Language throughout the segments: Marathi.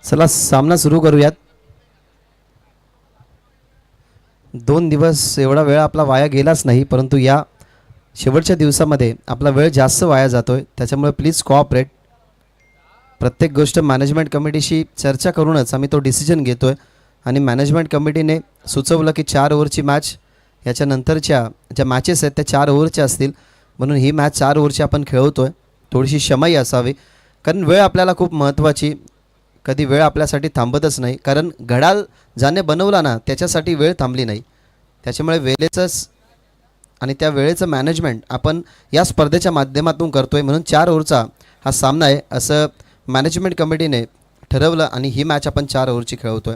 चला सामना सुरू करूयात. 2 दिवस एवढा वेळ आपला वाया गेलाच नाही, परंतु या शेवटच्या दिवसामध्ये आपला वेळ जास्त वाया जातोय. त्याच्यामुळे प्लीज कोऑपरेट. प्रत्येक गोष्ट मॅनेजमेंट कमिटीशी चर्चा करूनच आम्ही तो डिसिजन घेतोय आणि मॅनेजमेंट कमिटीने सुचवलं की 4 ओव्हरची मॅच, याच्यानंतरच्या ज्या मॅचेस आहेत त्या 4 ओव्हरच्या असतील, म्हणून ही मॅच 4 ओव्हरची आपण खेळवतोय. थोडीशी क्षमाही असावी, कारण वेळ आपल्याला खूप महत्त्वाची. कधी वेळ आपल्यासाठी थांबतच नाही, कारण घड्याळ ज्याने बनवला ना त्याच्यासाठी वेळ थांबली नाही. त्याच्यामुळे वेळेचंच आणि त्या वेळेचं मॅनेजमेंट आपण या स्पर्धेच्या माध्यमातून करतोय. म्हणून 4 ओव्हरचा हा सामना आहे असं मॅनेजमेंट कमिटीने ठरवलं आणि ही मॅच आपण 4 ओव्हरची खेळवतोय.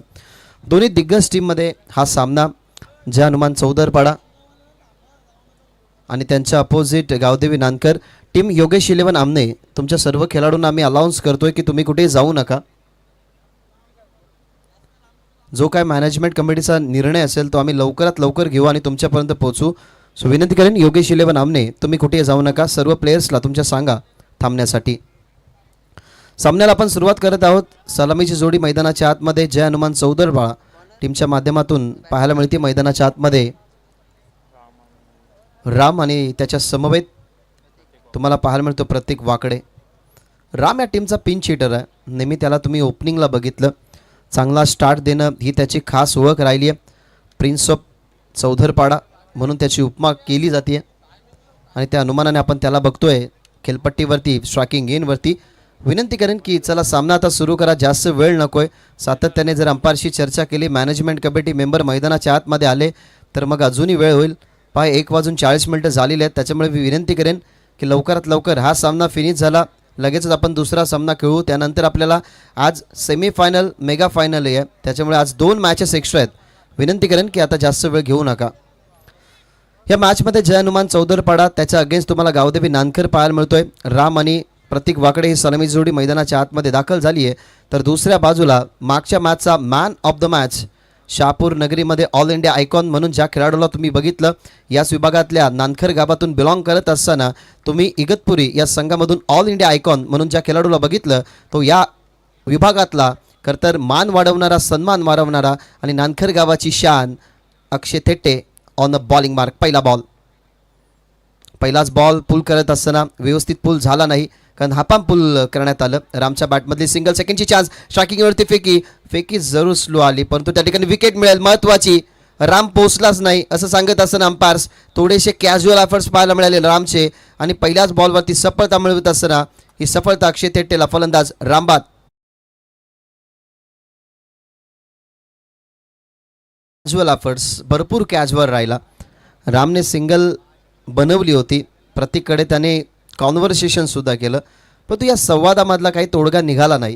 दोन्ही दिग्गज टीममध्ये हा सामना. जय हनुमान चौदरपाडा आणि त्यांच्या अपोजिट गावदेवी नानकर. टीम योगेश 11 आमने. तुमच्या सर्व खेळाडूंना आम्ही अलाउन्स करतोय की तुम्ही कुठेही जाऊ नका. जो काय मॅनेजमेंट कमिटीचा निर्णय असेल तो आम्ही लवकरात लवकर घेऊ आणि तुमच्यापर्यंत पोहोचू. सो विनंती करेन योगेश 11 आमने, तुम्ही कुठेही जाऊ नका. सर्व प्लेयर्सला तुमच्या सांगा थांबण्यासाठी. सामन्याला आपण सुरुवात करत आहोत. सलामीची जोडी मैदानाच्या आतमध्ये जय हनुमान चौदरपाडा टीमच्या माध्यमातून पाहायला मिळते. मैदानाच्या आतमध्ये राम आणि त्याच्या समवेत तुम्हाला पाहायला मिळतो प्रतीक वाकडे. राम या टीमचा पिंच हिटर आहे. नेहमी त्याला तुम्ही ओपनिंगला बघितलं. चांगला स्टार्ट देणं ही त्याची खास ओळख राहिली आहे. प्रिन्स ऑफ चौदरपाडा म्हणून त्याची उपमा केली जाते आणि त्या अनुमानाने आपण त्याला बघतोय खेळपट्टीवरती, स्ट्रायकिंग गेनवरती. विनंती करेन की चला सामना आता सुरू करा, जास्त वेळ नकोय. सातत्याने जर अंपायरशी चर्चा केली, मॅनेजमेंट कमिटी मेंबर मैदानाच्या आतमध्ये आले तर मग अजूनही वेळ होईल. 1:40 झालेले आहेत. त्याच्यामुळे मी विनंती करेन की लवकरात लवकर हा सामना फिनिश झाला, लगेचच आपण दुसरा सामना खेळू. त्यानंतर आपल्याला आज सेमीफायनल, मेगा फायनल आहे, त्याच्यामुळे आज 2 मॅचेस एक्स्ट्रा आहेत. विनंती करेन की आता जास्त वेळ घेऊ नका. या मॅचमध्ये जय हनुमान चौदरपाडा त्याच्या अगेन्स्ट तुम्हाला गावदेवी नानकर पाहायला मिळतोय. राम आणि प्रतीक वाकडे ही सलामी जोडी मैदानाच्या आतमध्ये दाखल झाली आहे. तर दुसऱ्या बाजूला मागच्या मॅचचा man of the match, Shahapur नगरीमध्ये ऑल इंडिया आयकॉन म्हणून ज्या खेळाडूला तुम्ही बघितलं, याच विभागातल्या नानखर गावातून बिलॉंग करत असताना तुम्ही इगतपुरी या संघामधून ऑल इंडिया आयकॉन म्हणून ज्या खेळाडूला बघितलं, तो या विभागातला खरंतर मान वाढवणारा, सन्मान वाढवणारा आणि नानखर गावाची शान अक्षय थेट्टे ऑन द बॉलिंग मार्क. पहिलाच बॉल पुल करत असताना व्यवस्थित पुल झाला नाही, कारण हापाम पुल करण्यात आलं. रामच्या बॅटमधली सिंगल, सेकंडची चान्स, स्ट्रायकिंगवरती फेकी जरूर स्लो आली, परंतु त्या ठिकाणी विकेट मिळेल महत्त्वाची. राम पोचलाच नाही असं सांगत असताना अंपायर्स थोडेसे कॅज्युअल एफर्ट्स पाहायला मिळाले रामचे आणि पहिल्याच बॉलवरती सफलता मिळवत असताना ही सफलता अक्षय थेट्टेला, फलंदाज रामबाद. कॅज्युअल एफर्ट्स, भरपूर कॅज्युअल राहिला. रामने सिंगल बनवली होती, प्रतीककडे त्याने कॉन्व्हर्सेशनसुद्धा केलं, परंतु या संवादामधला काही तोडगा निघाला नाही.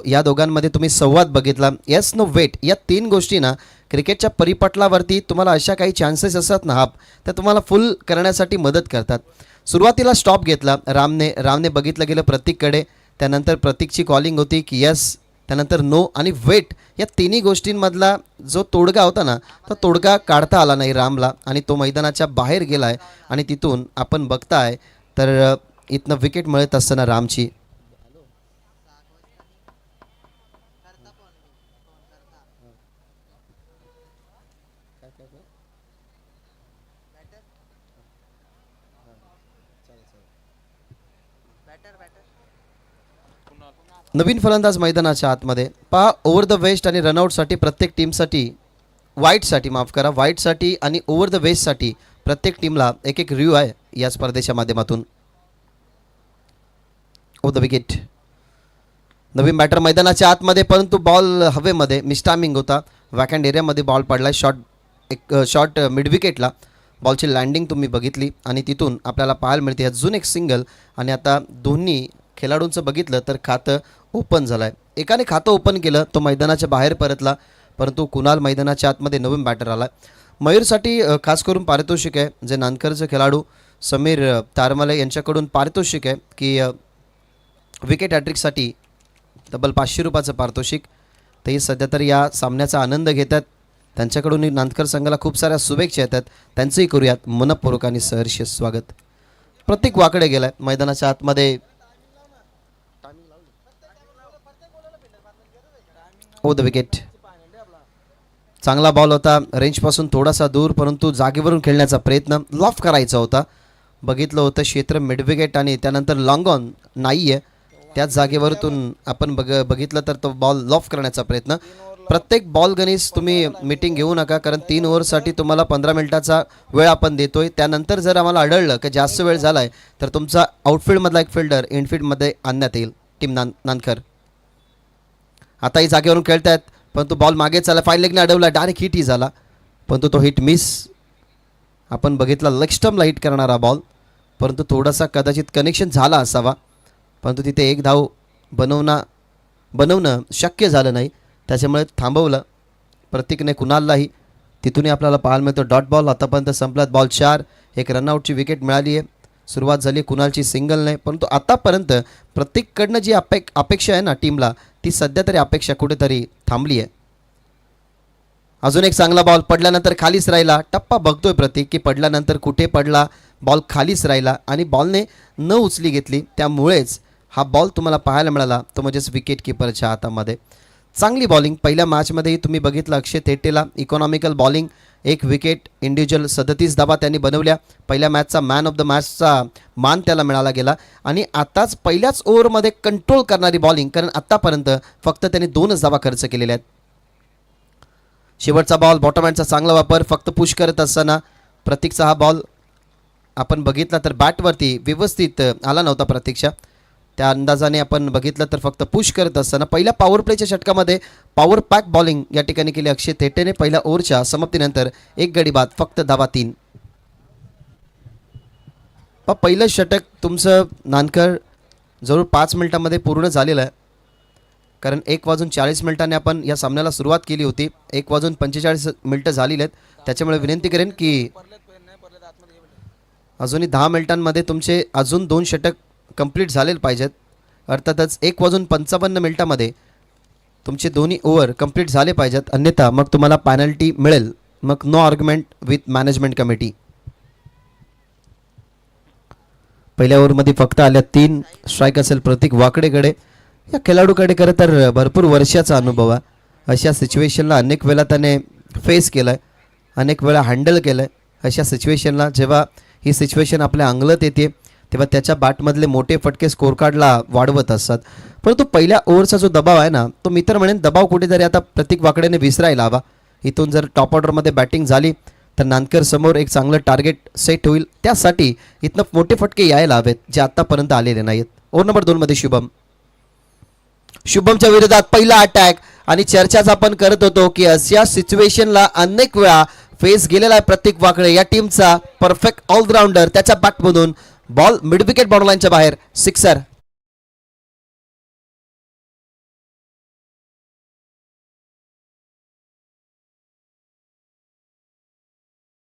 या दोघांमध्ये तुम्ही संवाद बघितला, येस नो वेट, या 3 गोष्टी ना क्रिकेटच्या परिपटलावरती तुम्हाला अशा काही चान्सेस असतात ना तर तुम्हाला फुल करण्यासाठी मदत करतात. सुरुवातीला स्टॉप घेतला रामने बघितलं गेलं प्रतीककडे, त्यानंतर प्रतीकची कॉलिंग होती की येस, त्यानंतर नो आणि वेट. या 3 गोष्टींमधला जो तोडगा होता ना, तो तोडगा काढता आला नाही रामला आणि तो मैदानाच्या बाहेर गेला आहे. आणि तिथून आपण बघताय तर इथनं विकेट मिळत असताना रामची नवीन फलंदाज मैदानाच्या आतमध्ये पहा. ओव्हर द वेस्ट आणि रनआउटसाठी प्रत्येक टीमसाठी, वाईटसाठी आणि ओव्हर द वेस्टसाठी प्रत्येक टीमला एक रिव्ह्यू आहे या स्पर्धेच्या माध्यमातून. ओव्हर द विकेट, नवीन बॅटर मैदानाच्या आतमध्ये, परंतु बॉल हवेमध्ये मिसटायमिंग होता. वॅकंड एरियामध्ये बॉल पडला. शॉर्ट मिड विकेटला बॉलची लँडिंग तुम्ही बघितली आणि तिथून आपल्याला पाहायला मिळते अजून एक सिंगल. आणि आता दोन्ही खेळाडूंचं बघितलं तर खातं ओपन झालं आहे. एकाने खातं ओपन केलं, तो मैदानाच्या बाहेर परतला, परंतु कुणाल मैदानाच्या आतमध्ये नवीन बॅटर आला. मयूरसाठी खास करून पारितोषिक आहे, जे नानकरचे खेळाडू समीर तारमले यांच्याकडून पारितोषिक आहे की विकेट हॅट्रिकसाठी तब्बल 500 रुपयाचं पारितोषिक. तेही सध्या तर या सामन्याचा आनंद घेतात. त्यांच्याकडून नानकर संघाला खूप साऱ्या शुभेच्छा येतात, त्यांचंही करूयात मनपूर्वक आणि सहर्ष स्वागत. प्रतीक वाकडे गेलाय मैदानाच्या आतमध्ये. Over the wicket. चांगला बॉल होता, रेंजपासून थोडासा दूर, परंतु जागेवरून खेळण्याचा प्रयत्न लॉफ करायचा होता. बघितलं होतं क्षेत्र मिडविकेट आणि त्यानंतर लॉंग ऑन नाही आहे. त्याच जागेवरून आपण बघितलं तर तो बॉल लॉफ करण्याचा प्रयत्न. प्रत्येक बॉल गणेश तुम्ही मीटिंग घेऊ नका, कारण 3 ओव्हरसाठी तुम्हाला 15 मिनिटाचा वेळ आपण देतोय. त्यानंतर जर आम्हाला आढळलं की जास्त वेळ झाला आहे तर तुमचा आउटफील्डमधला एक फिल्डर इनफील्डमध्ये आणण्यात येईल. टीम नानकर आताही जागेवरून खेळतायत, परंतु बॉल मागे चालला, फाईन लेगने अडवला, डायरेक्ट हिटही झाला, परंतु तो हिट मिस. आपण बघितला लेग स्टंपला हिट करणारा बॉल, परंतु थोडासा कदाचित कनेक्शन झाला असावा, परंतु तिथे एक धाव बनवणं शक्य झालं नाही, त्याच्यामुळे थांबवलं प्रतीकने कुणाललाही. तिथूनही आपल्याला पाहायला मिळतो डॉट बॉल. आतापर्यंत संपलात बॉल 4, एक रनआउटची विकेट मिळाली आहे. सुरुवात झाली कुणालची सिंगल नाही, परंतु आतापर्यंत प्रत्येककडनं जी अपेक्षा आहे ना टीमला, ती सध्या तरी अपेक्षा कुठेतरी थांबली आहे. अजून एक चांगला बॉल पडल्यानंतर खालीच राहिला. टप्पा बघतोय प्रतीक की पडल्यानंतर कुठे पडला, बॉल खालीच राहिला आणि बॉलने न उचली घेतली, त्यामुळेच हा बॉल तुम्हाला पाहायला मिळाला, तो म्हणजेच विकेट किपरच्या हातामध्ये. चांगली बॉलिंग पहिल्या मॅचमध्येही तुम्ही बघितलं, अक्षय तेटेला इकॉनॉमिकल बॉलिंग, 1 विकेट, इंडिव्हिज्युअल 37 धावा त्यांनी बनवल्या. पहिल्या मॅचचा मॅन ऑफ द मॅचचा मान त्याला मिळाला गेला आणि आताच पहिल्याच ओव्हरमध्ये कंट्रोल करणारी बॉलिंग, कारण आत्तापर्यंत फक्त त्यांनी 2च धावा खर्च केलेल्या आहेत. शेवटचा बॉल बॉटम हँडचा चांगला वापर, फक्त पुश करत असताना प्रतीकचा हा बॉल आपण बघितला तर बॅटवरती व्यवस्थित आला नव्हता प्रतीक्षा. त्या अंदाजाने आपण बघितलं तर फक्त पुश करत असताना पहिल्या पॉवर प्लेच्या षटकामध्ये पॉवर पॅक बॉलिंग या ठिकाणी केली अक्षय थेटेने. पहिल्या ओव्हरच्या समाप्तीनंतर 1 गडी बाद, फक्त धावा 3. पहिलं षटक तुमचं नानकर जवळ 5 मिनिटांमध्ये पूर्ण झालेलं आहे, कारण 1:40 आपण या सामन्याला सुरुवात केली होती. 1:45 झालेले आहेत, त्याच्यामुळे विनंती करेन की अजूनही 10 मिनिटांमध्ये तुमचे अजून 2 षटक कंप्लीट झालेले पाहिजेत. अर्थातच 1:55 तुमचे दोन्ही ओव्हर कंप्लीट झाले पाहिजेत, अन्यथा मग तुम्हाला पेनल्टी मिळेल. मग no argument with management committee. पहिल्या ओव्हरमध्ये फक्त आल्या 3 स्ट्राईक असेल प्रतीक वाकडेकडे. या खेळाडूकडे खरं तर भरपूर वर्षाचा अनुभव आहे. अशा सिच्युएशनला अनेक वेळा त्याने फेस केलं आहे, अनेक वेळा हँडल केलं आहे. अशा सिच्युएशनला जेव्हा ही सिच्युएशन आपल्या अंगलत येते तेव्हा त्याच्या बॅटमधले मोठे फटके स्कोर कार्डला वाढवत असतात. परंतु पहिल्या ओव्हरचा जो दबाव आहे ना, तो मी तर म्हणेन दबाव कुठेतरी आता प्रतीक वाकडेने विसरायला हवा. इथून जर टॉप ऑर्डरमध्ये बॅटिंग झाली तर नानकर समोर एक चांगलं टार्गेट सेट होईल. त्यासाठी इथनं मोठे फटके यायला हवेत, जे आत्तापर्यंत आलेले नाहीत. ओव्हर नंबर 2 मध्ये शुभमच्या विरोधात पहिला अटॅक, आणि चर्चाच आपण करत होतो की अशा सिच्युएशनला अनेक वेळा फेस गेलेला आहे प्रतीक वाकडे. या टीमचा परफेक्ट ऑलराऊंडर, त्याच्या बॅटमधून बॉल मिड विकेट बाउंड्रीलाईनच्या बाहेर, सिक्सर.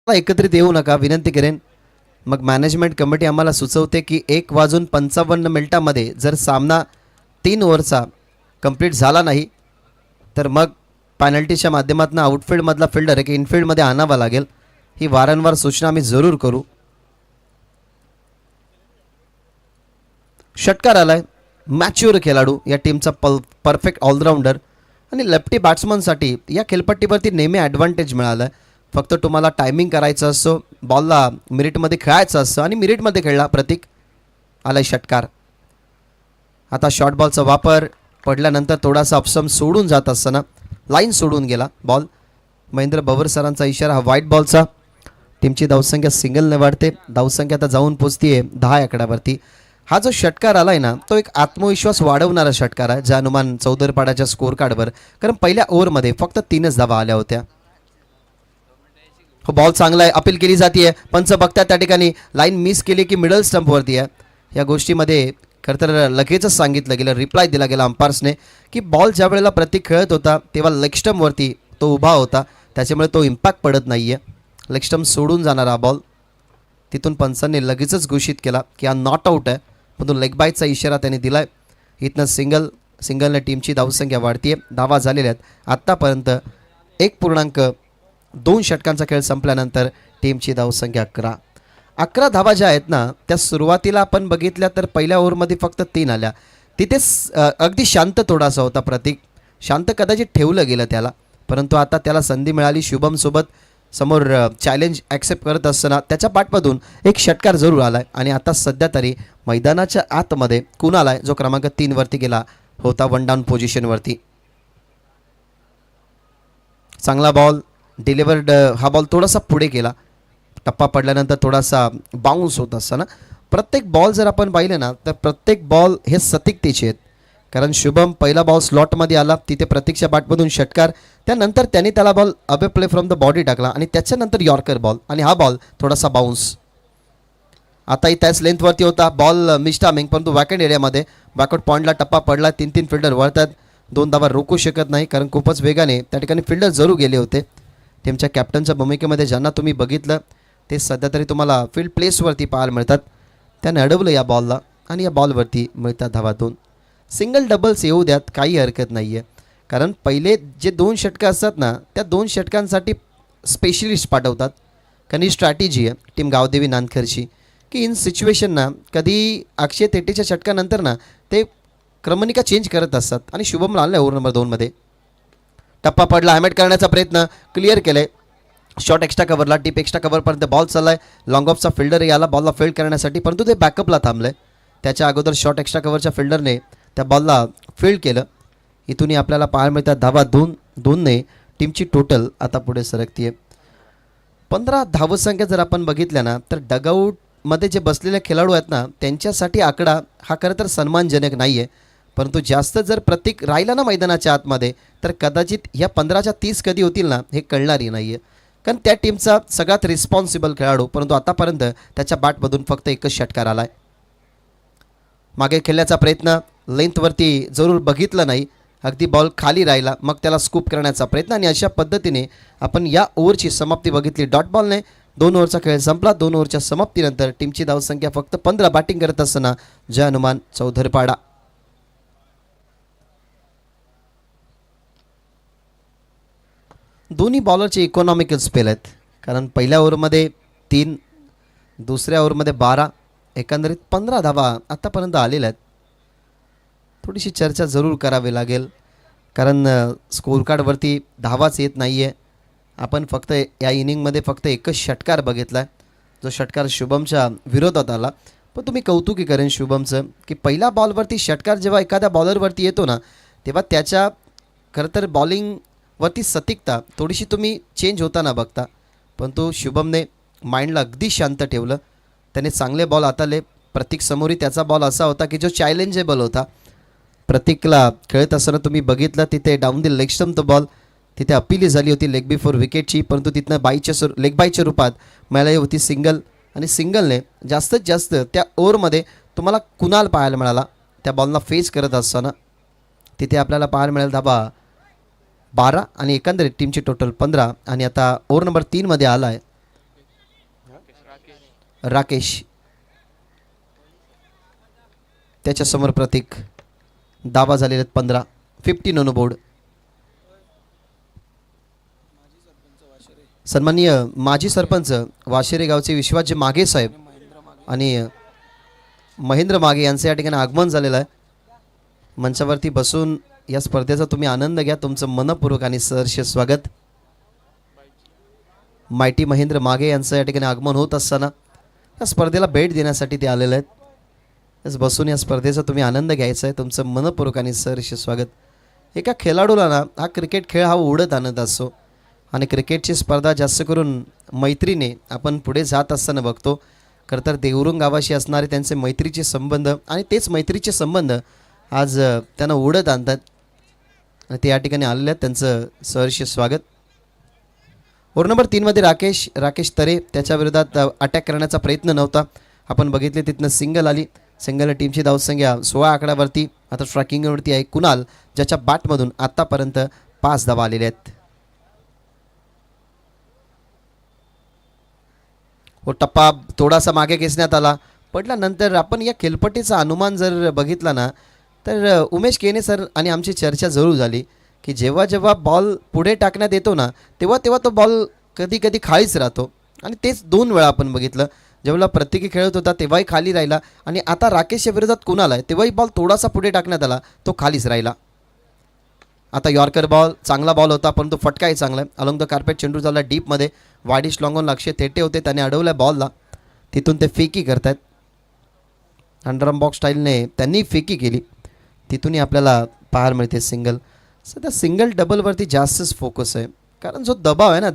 एकत्रित येऊ नका विनंती करेन. मग मॅनेजमेंट कमिटी आम्हाला सुचवते की 1:55 जर सामना 3 ओव्हरचा कंप्लीट झाला नाही तर मग पेनल्टीच्या माध्यमातून आउटफील्डमधला फिल्डर एक इनफील्डमध्ये आणावा लागेल. ही वारंवार सूचना आम्ही जरूर करू. षटकार आलाय, मॅच्युअर खेळाडू, या टीमचा परफेक्ट ऑलराऊंडर, आणि लेफ्टी बॅट्समनसाठी या खेळपट्टीवरती नेहमी ॲडव्हान्टेज मिळालं आहे. फक्त तुम्हाला टायमिंग करायचं असतो, बॉलला मिरिटमध्ये खेळायचं असतं, आणि मिरिटमध्ये खेळला प्रतीक. आलाय षटकार. आता शॉर्ट बॉलचा वापर पडल्यानंतर थोडासा अपसम सोडून जात असताना लाईन सोडून गेला बॉल. महेंद्र भवर सरांचा इशारा हा व्हाईट बॉलचा. टीमची धावसंख्या सिंगलने वाढते, धावसंख्या आता जाऊन पोचतीये 10 आकड्यावरती. हा जो षटकार आलाय ना, तो एक आत्मविश्वास वाढवणारा षटकार आहे अनुमान चौधरपाड्याच्या स्कोर कार्डवर, कारण पहिल्या ओव्हरमध्ये फक्त 3च धावा आल्या होत्या. हो, बॉल चांगला आहे, अपील केली जाते. पंच बघतात त्या ठिकाणी लाईन मिस केली की मिडल स्टंपवरती आहे. या गोष्टीमध्ये खरं तर लगेचच सांगितलं गेलं, रिप्लाय दिला गेला अंपायर्सने की बॉल ज्या वेळेला प्रतीक खेळत होता तेव्हा लेग स्टंपवरती तो उभा होता, त्याच्यामुळे तो इम्पॅक्ट पडत नाही आहे. लेग स्टंप सोडून जाणारा बॉल. तिथून पंचांनी लगेचच घोषित केला की हा नॉट आऊट आहे, पण तो लेग बायचा इशारा त्याने दिला आहे. इथनं सिंगलने टीमची धावसंख्या वाढतीये. धावा झालेल्या आहेत आत्तापर्यंत 1.2 षटकांचा खेळ संपल्यानंतर टीमची धावसंख्या 11 धावा ज्या आहेत ना, त्या सुरुवातीला आपण बघितल्या तर पहिल्या ओव्हरमध्ये फक्त 3 आल्या. तिथेच अगदी शांत थोडासा होता प्रतीक. शांत कदाचित ठेवलं गेलं त्याला, परंतु आता त्याला संधी मिळाली. शुभमसोबत समोर चॅलेंज ॲक्सेप्ट करत असताना त्याच्या पाठमधून एक षटकार जरूर आला आहे आणि आता सध्या तरी मैदानाच्या आतमध्ये कुणाल आहे जो क्रमांक 3 वरती गेला होता वन डाऊन पोझिशनवरती. चांगला बॉल डिलिव्हर्ड. हा बॉल थोडासा पुढे गेला, टप्पा पडल्यानंतर थोडासा बाउन्स होत असताना. प्रत्येक बॉल जर आपण पाहिले ना तर प्रत्येक बॉल हे सतिकतेचे आहेत. कारण शुभम पहिला बॉल स्लॉटमध्ये आला, तिथे प्रतीकच्या बॅटमधून षटकार, त्यानंतर त्याने त्याला बॉल अबे प्ले फ्रॉम द बॉडी टाकला आणि त्याच्यानंतर यॉर्कर बॉल आणि हा बॉल थोडासा बाउन्स. आताही त्याच लेंथवरती होता बॉल मिस्टामिंग, परंतु वॅकेंड एरियामध्ये बॅकआउट पॉईंटला टप्पा पडला. 3 फिल्डर वळतात, 2 धावा रोखू शकत नाही कारण खूपच वेगाने त्या ठिकाणी फिल्डर जरूर गेले होते. टीमच्या कॅप्टनच्या भूमिकेमध्ये ज्यांना तुम्ही बघितलं ते सध्या तरी तुम्हाला फील्ड प्लेसवरती पाहायला मिळतात. त्याने अडवलं या बॉलला आणि या बॉलवरती मिळतात धावा 2. सिंगल डबल्स येऊ द्यात, काही हरकत नाही आहे. कारण पहिले जे 2 षटकं असतात ना त्या 2 षटकांसाठी स्पेशलिस्ट पाठवतात. कारण ही स्ट्रॅटेजी आहे टीम गावदेवी नांदखरची की इन सिच्युएशन ना कधी अक्षय तेटेच्या षटकानंतर ना ते क्रमनिका चेंज करत असतात आणि शुभमला आलं ओव्हर नंबर 2मध्ये. टप्पा पडला, हॅमेट करण्याचा प्रयत्न, क्लिअर केलं आहे. शॉट एक्स्ट्रा कव्हरला, टीप एक्स्ट्रा कव्हरपर्यंत बॉल चालला आहे. लॉंग ऑफचा फिल्डर आला बॉलला फील्ड करण्यासाठी, परंतु ते बॅकअपला थांबलं आहे. त्याच्या अगोदर शॉट एक्स्ट्रा कव्हरच्या फिल्डरने त्या बॉलला फील्ड केलं. इथूनही आपल्याला पाहायला मिळतात धावा 2-2ने टीमची टोटल आता पुढे सरकती आहे. 15 धावसंख्या जर आपण बघितल्या ना तर डगआउटमध्ये जे बसलेले खेळाडू आहेत ना त्यांच्यासाठी आकडा हा खरं तर सन्मानजनक नाही आहे. परंतु जास्त जर प्रतीक राहिला ना मैदानाच्या आतमध्ये तर कदाचित ह्या 15च्या 30 कधी होतील ना हे कळणारही नाही आहे. कारण त्या टीमचा सगळ्यात रिस्पॉन्सिबल खेळाडू, परंतु आतापर्यंत त्याच्या बॅटमधून फक्त एकच षटकार आला आहे. मागे खेळण्याचा प्रयत्न लेंथवरती जरूर बघितलं नाही, अगदी बॉल खाली राहिला, मग त्याला स्कूप करण्याचा प्रयत्न आणि अशा पद्धतीने आपण या ओव्हरची समाप्ती बघितली. डॉट बॉलने 2 ओव्हरचा खेळ संपला. 2 ओव्हरच्या समाप्तीनंतर टीमची धावसंख्या फक्त 15. बॅटिंग करत असताना जय हनुमान चौधरपाडा. दोन्ही बॉलरचे इकॉनॉमिकल स्पेल आहेत. कारण पहिल्या ओव्हरमध्ये 3, दुसऱ्या ओव्हरमध्ये 12, एकंदरीत 15 धावा आत्तापर्यंत आलेल्या आहेत. थोडीशी चर्चा जरूर करावी लागेल कारण स्कोर कार्डवरती धावाच येत नाही आहे. आपण फक्त या इनिंगमध्ये फक्त एकच षटकार बघितला आहे जो षटकार शुभमच्या विरोधात आला. पण तुम्ही कौतुकी करेन शुभमचं की पहिल्या बॉलवरती षटकार जेव्हा एखाद्या बॉलरवरती येतो ना तेव्हा त्याच्या खरं तर बॉलिंगवरती सतिकता थोडीशी तुम्ही चेंज होताना बघता. परंतु शुभमने माइंडला अगदी शांत ठेवलं. त्याने चांगले बॉल हाताळले. प्रतीक समोरही त्याचा बॉल असा होता की जो चॅलेंजेबल होता. प्रतीकला खेळत असताना तुम्ही बघितलं तिथे down the leg stump ball तिथे अपिली झाली होती लेग बिफोर विकेटची, परंतु तिथनं लेग बायच्या रूपात मिळाली होती सिंगल. आणि सिंगलने जास्तीत जास्त त्या ओव्हरमध्ये तुम्हाला कुणाल पाहायला मिळाला त्या बॉलला फेस करत असताना. तिथे आपल्याला पाहायला मिळेल धाबा 12 आणि एकंदरीत टीमची टोटल 15. आणि आता ओव्हर नंबर 3मध्ये आला आहे राकेश, त्याच्यासमोर प्रतीक. धावा झालेले आहेत 15. 15 ऑन बोर्ड. सन्माननीय माजी सरपंच वाशेरे गावचे विश्वासजी मागे साहेब आणि महेंद्र मागे यांचं या ठिकाणी आगमन झालेलं आहे. मंचावरती बसून या स्पर्धेचा तुम्ही आनंद घ्या. तुमचं मनपूर्वक आणि सहर्ष स्वागत. मायटी महेंद्र मागे यांचं या ठिकाणी आगमन होत असताना या स्पर्धेला भेट देण्यासाठी ते आलेले आहेत. बसून या स्पर्धेचा तुम्ही आनंद घ्यायचा आहे. तुमचं मनपूर्वक आणि सहर्ष स्वागत. एका खेळाडूला ना हा क्रिकेट खेळ हा उडत आणत असतो आणि क्रिकेटची स्पर्धा जास्त करून मैत्रीने आपण पुढे जात असताना बघतो. खरं तर देवरुंग गावाशी असणारे त्यांचे मैत्रीचे संबंध आणि तेच मैत्रीचे संबंध आज त्यांना उडत आणतात आणि ते या ठिकाणी आलेले आहेत. त्यांचं सहर्ष स्वागत. ओव्हर नंबर 3मध्ये राकेश तरे त्याच्या विरोधात अटॅक करण्याचा प्रयत्न नव्हता. आपण बघितले तिथनं सिंगल आली. सिंगल टीमची धावसंख्या 16 आकड्यावरती. आता स्ट्रायकिंगवरती आहे कुणाल ज्याच्या बॅटमधून आत्तापर्यंत 5 धावा आलेल्या आहेत. व टप्पा थोडासा मागे खेचण्यात आला. पडल्यानंतर आपण या खेळपट्टीचा अनुमान जर बघितला ना तर उमेश केने सर आणि आमची चर्चा जरूर झाली की जेव्हा जेव्हा बॉल पुढे टाकण्यात येतो ना तेव्हा तेव्हा तो बॉल कधी कधी खालीच राहतो. आणि तेच 2 वेळा आपण बघितलं. जेव्हा प्रत्येकी खेळत होता तेव्हाही खाली राहिला आणि आता राकेशच्या विरोधात कुणाल आहे तेव्हाही बॉल थोडासा पुढे टाकण्यात आला तो खालीच राहिला. आता यॉर्कर बॉल चांगला बॉल होता, परंतु फटकाही चांगला आहे. अलॉंग द कार्पेट चेंडू झाला डीपमध्ये. वाडिश लॉंगॉन लक्ष थेटे होते, त्याने अडवलं बॉलला. तिथून ते फेकी करतायत. अंडरआर्म बॉक्स स्टाईलने त्यांनी फेकी केली, तिथूनही आपल्याला पाहायला मिळते सिंगल. सध्या सिंगल डबलवरती जास्तच फोकस आहे, कारण जो दबाव आहे ना,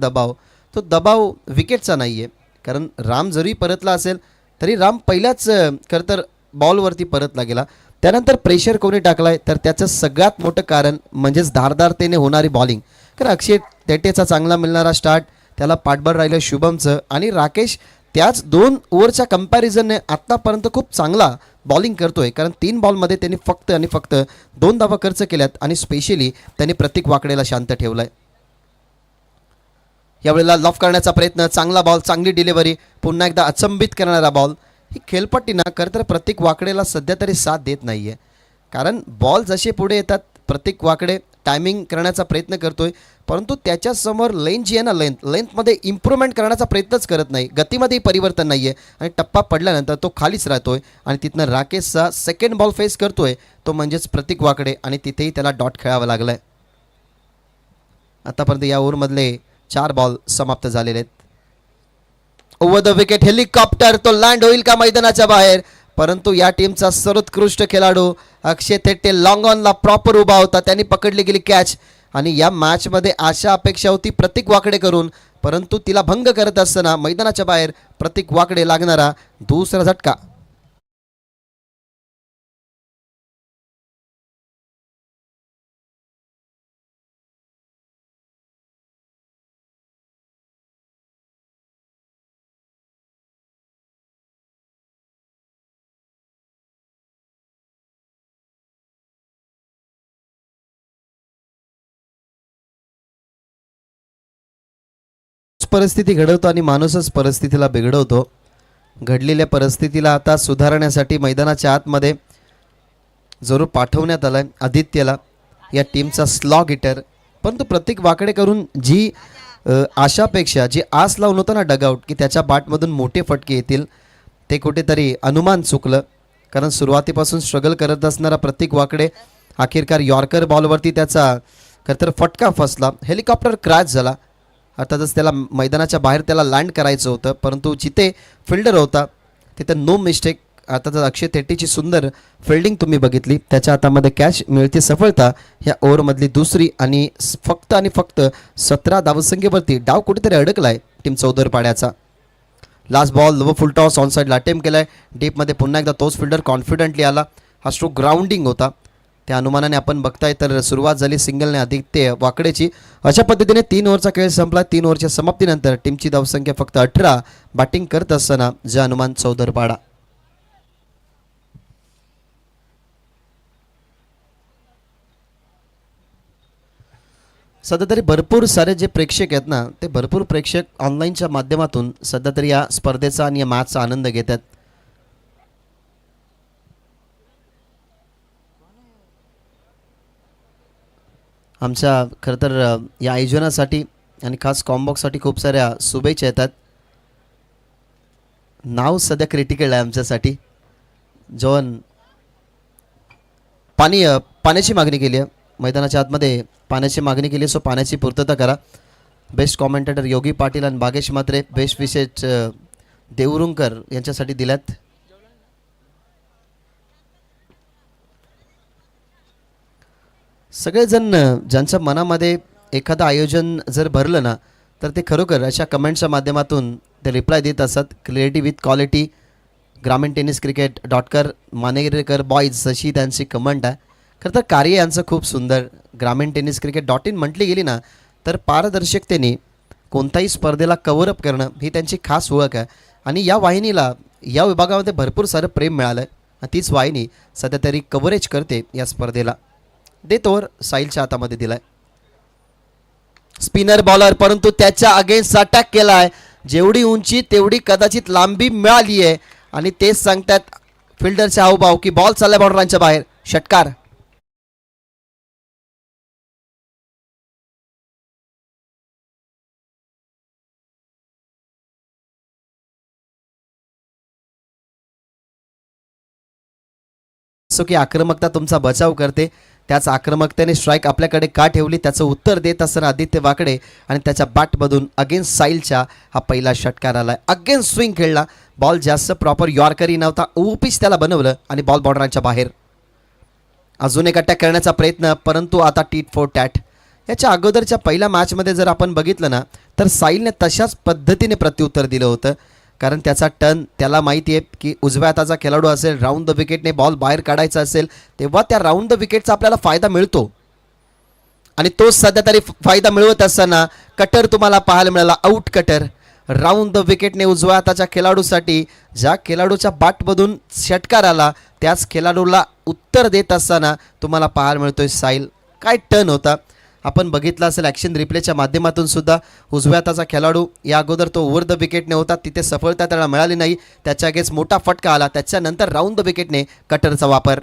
तो दबाव विकेटचा नाही आहे. कारण राम जरी परतला असेल तरी राम पहिल्याच खरं तर बॉलवरती परतला गेला. त्यानंतर प्रेशर कोणी टाकला आहे तर त्याचं सगळ्यात मोठं कारण म्हणजेच धारदारतेने होणारी बॉलिंग. कारण अक्षय तेटेचा चांगला मिळणारा स्टार्ट, त्याला पाठबळ राहिलं शुभमचं, आणि राकेश त्याच 2 ओव्हरच्या कंपॅरिझनने आत्तापर्यंत खूप चांगला बॉलिंग करतोय. कारण 3 बॉलमध्ये त्यांनी फक्त आणि फक्त 2 धावा खर्च केल्यात, आणि स्पेशली त्यांनी प्रतीक वाकडेला शांत ठेवलं आहे. यावेळेला लॉफ करण्याचा प्रयत्न, चांगला बॉल, चांगली डिलिव्हरी, पुन्हा एकदा अचंबित करणारा बॉल. ही खेळपट्टी ना खरं तर प्रतीक वाकडेला सध्या तरी साथ देत नाही आहे. कारण बॉल जसे पुढे येतात प्रतीक वाकडे टायमिंग करण्याचा प्रयत्न करतोय, परंतु त्याच्यासमोर लेन जी आहे ना, लेंथमध्ये इम्प्रूव्हमेंट करण्याचा प्रयत्नच करत नाही. गतीमध्येही परिवर्तन नाही आहे, आणि टप्पा पडल्यानंतर तो खालीच राहतोय. आणि तिथनं राकेशचा सेकंड बॉल फेस करतोय, तो म्हणजेच प्रतीक वाकडे, आणि तिथेही त्याला डॉट खेळावं लागलं आहे. आतापर्यंत या ओव्हरमधले 4 बॉल समाप्त झालेले आहेत. ओव्हर द विकेट हेलिकॉप्टर, तो लँड होईल का मैदानाच्या बाहेर? परंतु या टीमचा सर्वोत्कृष्ट खेळाडू अक्षय थेटे लॉंग ऑनला प्रॉपर उभा होता, त्यांनी पकडली गेली कॅच. आणि या मॅचमध्ये आशा अपेक्षा होती प्रतीक वाकडे करून, परंतु तिला भंग करत असताना मैदानाच्या बाहेर प्रतीक वाकडे लागणारा दुसरा झटका. परिस्थिती घडवतो आणि माणूसच परिस्थितीला बिघडवतो. घडलेल्या परिस्थितीला आता सुधारण्यासाठी मैदानाच्या आतमध्ये जरूर पाठवण्यात आलाय आदित्यला, या टीमचा स्लॉग हिटर. परंतु प्रतीक वाकडे करून जी आशापेक्षा जी आस लावून होतं ना डगआउट, की त्याच्या बॅटमधून मोठे फटके येतील, ते कुठेतरी अनुमान चुकलं. कारण सुरुवातीपासून स्ट्रगल करत असणारा प्रतीक वाकडे अखेरकार यॉर्कर बॉलवरती त्याचा खरं तर फटका फसला, हेलिकॉप्टर क्रॅश झाला. अर्थातच त्याला मैदानाच्या बाहेर त्याला लँड करायचं होतं, परंतु जिथे फिल्डर होता तिथे नो मिस्टेक. अर्थातच अक्षय थेटेची सुंदर फिल्डिंग तुम्ही बघितली, त्याच्या हातामध्ये कॅच मिळते सफलता. या ओव्हरमधली दुसरी, आणि फक्त 17 धावसंख्येवरती डाव कुठेतरी अडकलाय टीम चौदरपाड्याचा. Last ball low full toss on साईडला अटेम्प्ट केलाय डीपमध्ये. पुन्हा एकदा तोच फिल्डर कॉन्फिडंटली आला. हा स्ट्रोक ग्राउंडिंग होता, त्या अनुमानाने आपण बघताय तर सुरुवात झाली सिंगलने आदित्य वाकडेची. अशा पद्धतीने 3 ओव्हरचा खेळ संपला. 3 ओव्हरच्या समाप्तीनंतर टीमची धावसंख्या फक्त 18. बॅटिंग करत असताना जे अनुमान चौदरपाडा. सध्या तरी भरपूर सारे जे प्रेक्षक आहेत ना, ते भरपूर प्रेक्षक ऑनलाईनच्या माध्यमातून सध्या तरी या स्पर्धेचा आणि या मॅचचा आनंद घेतात. आमच्या खरं तर या आयोजनासाठी आणि खास कॉम्बॉक्ससाठी खूप साऱ्या शुभेच्छा येतात. नाव सध्या क्रिटिकल आहे आमच्यासाठी. जॉन पाण्याची मागणी केली आहे मैदानाच्या आतमध्ये, पाण्याची मागणी केली, सो पाण्याची पूर्तता करा. बेस्ट कॉमेंटेटर योगी पाटील आणि भागेश मात्रे, बेस्ट विशेष देवरुंकर यांच्यासाठी दिल्यात. सगळेजण ज्यांच्या मनामध्ये एखादं आयोजन जर भरलं ना, तर ते खरोखर अशा कमेंट्सच्या माध्यमातून ते रिप्लाय देत असतात. क्रिएटिव्ह विथ क्वालिटी, ग्रामीण टेनिस क्रिकेट डॉटकर मानेरेकर बॉईज अशी त्यांची कमेंट आहे. खरं तर कार्य यांचं खूप सुंदर. ग्रामीण टेनिस क्रिकेट .in म्हटली गेली ना, तर पारदर्शकतेने कोणत्याही स्पर्धेला कव्हरअप करणं ही त्यांची खास ओळख आहे. आणि या वाहिनीला या विभागामध्ये भरपूर सारं प्रेम मिळालं आहे. तीच वाहिनी सध्या तरी कव्हरेज करते या स्पर्धेला. देतोवर साहिलच्या हातामध्ये दिलाय. स्पिनर बॉलर, परंतु त्याच्या अगेन्स्ट अटॅक केलाय. जेवढी उंची तेवढी कदाचित लांबी मिळाली आहे, आणि तेच सांगतात फिल्डरचे हावभाव की बॉल चालला बाउंड्रीच्या बाहेर. षटकार. सो की आक्रमकता तुमचा बचाव करते. त्याच आक्रमकतेने स्ट्राईक आपल्याकडे का ठेवली त्याचं उत्तर देत असताना आदित्य वाकडे आणि त्याच्या बॅटमधून अगेन्स्ट साईलच्या हा पहिला षटकार आला. अगेन्स्ट स्विंग खेळला, बॉल जास्त प्रॉपर यॉर्करी नव्हता, ओपिच त्याला बनवलं आणि बॉल बॉर्डरच्या बाहेर. अजून एक अटॅक करण्याचा प्रयत्न, परंतु आता टीट फॉर टॅट. याच्या अगोदरच्या पहिल्या मॅचमध्ये जर आपण बघितलं ना तर साईलने तशाच पद्धतीने प्रत्युत्तर दिलं होतं, कारण त्याचा टर्न त्याला माहिती आहे की उजव्या हाताचा खेळाडू असेल, राऊंड द विकेटने बॉल बाहेर काढायचा असेल तेव्हा त्या राऊंड द विकेटचा आपल्याला फायदा मिळतो. आणि तोच सध्या तरी फायदा मिळवत असताना कटर तुम्हाला पाहायला मिळाला, आउट कटर. राऊंड द विकेटने उजव्या हाताच्या खेळाडूसाठी ज्या खेळाडूच्या बॅटमधून षटकार आला त्याच खेळाडूला उत्तर देत असताना तुम्हाला पाहायला मिळतोय साईल. काय टर्न होता, आपण बघितलं असेल ॲक्शन रिप्लेच्या माध्यमातून सुद्धा. उजव्या हाताचा खेळाडू या अगोदर तो ओव्हर द विकेटने होता, तिथे सफलता त्याला मिळाली नाही, त्याच्या अगेन्स्ट मोठा फटका आला. त्याच्यानंतर राऊंड द विकेटने कटरचा वापर.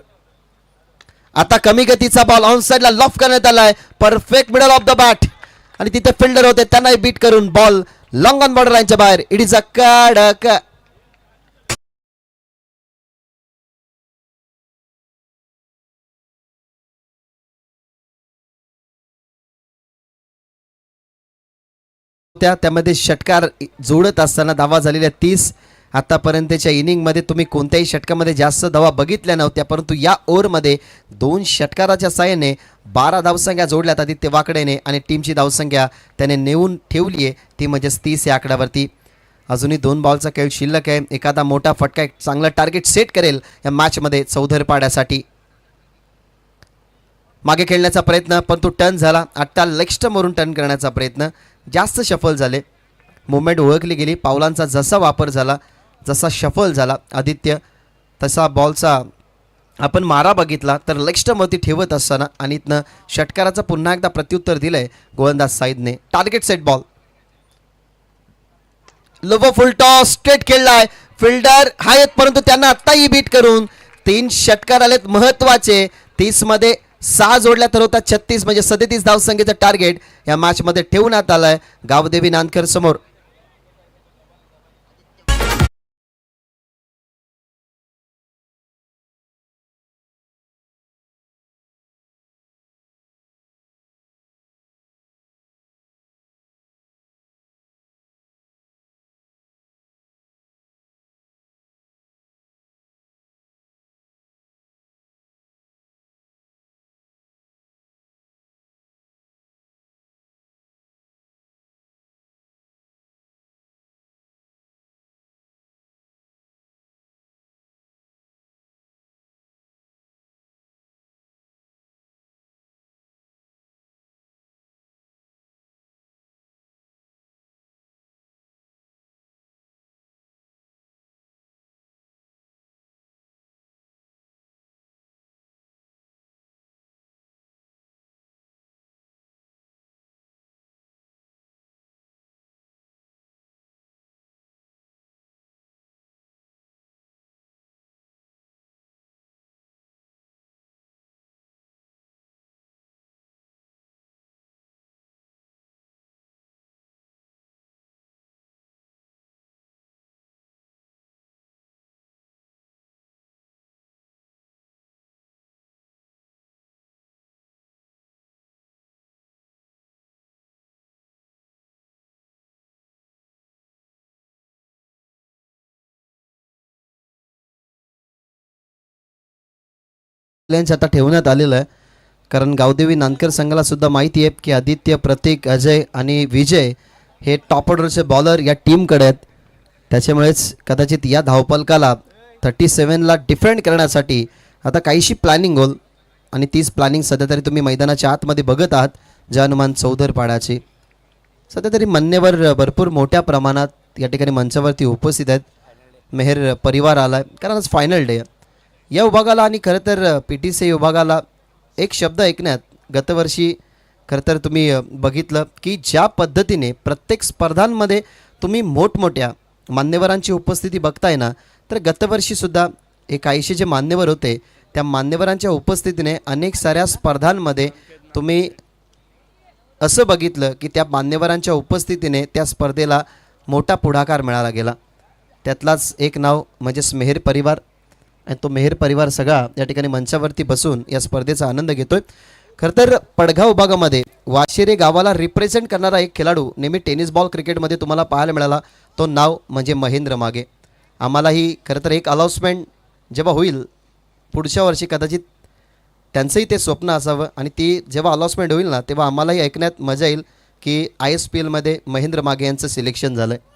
आता कमी गतीचा बॉल ऑन साईडला लॉफ करण्यात आला आहे, perfect middle of the bat आणि तिथे फिल्डर होते त्यांनाही बीट करून बॉल लॉंग ऑन बॉर्डर लाईनच्या बाहेर. इट इज अ कडक. त्यामध्ये षटकार जोडत असताना धावा झालेल्या 30. आतापर्यंतच्या इनिंगमध्ये तुम्ही कोणत्याही षटकामध्ये जास्त धावा बघितल्या नव्हत्या, परंतु या ओव्हरमध्ये 2 षटकाराच्या साहाय्याने 12 धावसंख्या जोडल्यात आदित्य वाकडेने आणि टीमची धावसंख्या त्याने नेऊन ठेवली आहे ती म्हणजेच 30 या आकड्यावरती. अजूनही 2 बॉलचा खेळ शिल्लक आहे, एखादा मोठा फटका एक चांगला टार्गेट सेट करेल या मॅचमध्ये चौधर पाड्यासाठी. मागे खेळण्याचा प्रयत्न परंतु टर्न झाला. आता लेग स्टंपवरून टर्न करण्याचा प्रयत्न, जास्त शफल झाले, मुवमेंट ओळखली गेली, पावलांचा जसा वापर झाला जसा शफल झाला आदित्य तसा बॉलचा आपण मारा बघितला तर लेग स्टंपवरती ठेवत असताना आणि इथनं षटकाराचं पुन्हा एकदा प्रत्युत्तर दिलंय गोलंदाज साईदने. Target set ball, lower full toss straight खेळलाय, फिल्डर आहेत परंतु त्यांना आत्ताही बीट करून 3 षटकार आलेत महत्वाचे. 30 मध्ये 6 जोडल्या तर होता 36 म्हणजे 37 धावसंख्येचं टार्गेट या मॅचमध्ये ठेवण्यात आलंय गावदेवी नांदकर समोर. आता ठेवण्यात आलेलं आहे कारण गावदेवी नांदकर संघाला सुद्धा माहिती आहे की आदित्य, प्रतीक, अजय आणि विजय हे टॉप ऑर्डरचे बॉलर या टीमकडे आहेत. त्याच्यामुळेच कदाचित या धावपलकाला 37ला डिफेंड करण्यासाठी आता काहीशी प्लॅनिंग होईल आणि तीच प्लॅनिंग सध्या तरी तुम्ही मैदानाच्या आतमध्ये बघत आहात. हनुमान चौधर पाडाची सध्या तरी मान्यवर भरपूर मोठ्या प्रमाणात या ठिकाणी मंचावरती उपस्थित आहेत. मेहर परिवार आला आहे कारण आज फायनल डे या विभागाला आणि खरं तर PTC विभागाला एक शब्द ऐकण्यात गतवर्षी खरं तर तुम्ही बघितलं की ज्या पद्धतीने प्रत्येक स्पर्धांमध्ये तुम्ही मोठमोठ्या मान्यवरांची उपस्थिती बघताय ना, तर गतवर्षीसुद्धा एक काहीशे जे मान्यवर होते त्या मान्यवरांच्या उपस्थितीने अनेक साऱ्या स्पर्धांमध्ये तुम्ही असं बघितलं की त्या मान्यवरांच्या उपस्थितीने त्या स्पर्धेला मोठा पुढाकार मिळाला गेला. त्यातलाच एक नाव म्हणजेच मेहर परिवार. आणि तो मेहर परिवार सगळा या ठिकाणी मंचावरती बसून या स्पर्धेचा आनंद घेतोय. खरं तर पडघा विभागामध्ये वाशिरे गावाला रिप्रेझेंट करणारा एक खेळाडू नेहमी टेनिस बॉल क्रिकेटमध्ये तुम्हाला पाहायला मिळाला. तो नाव म्हणजे महेंद्र मागे. आम्हालाही खरं तर एक अनाउन्समेंट जेव्हा होईल पुढच्या वर्षी कदाचित त्यांचंही ते स्वप्न असावं आणि ती जेव्हा अनाउन्समेंट होईल ना तेव्हा आम्हालाही ऐकण्यात मजा येईल की ISPLमध्ये महेंद्र मागे यांचं सिलेक्शन झालं आहे.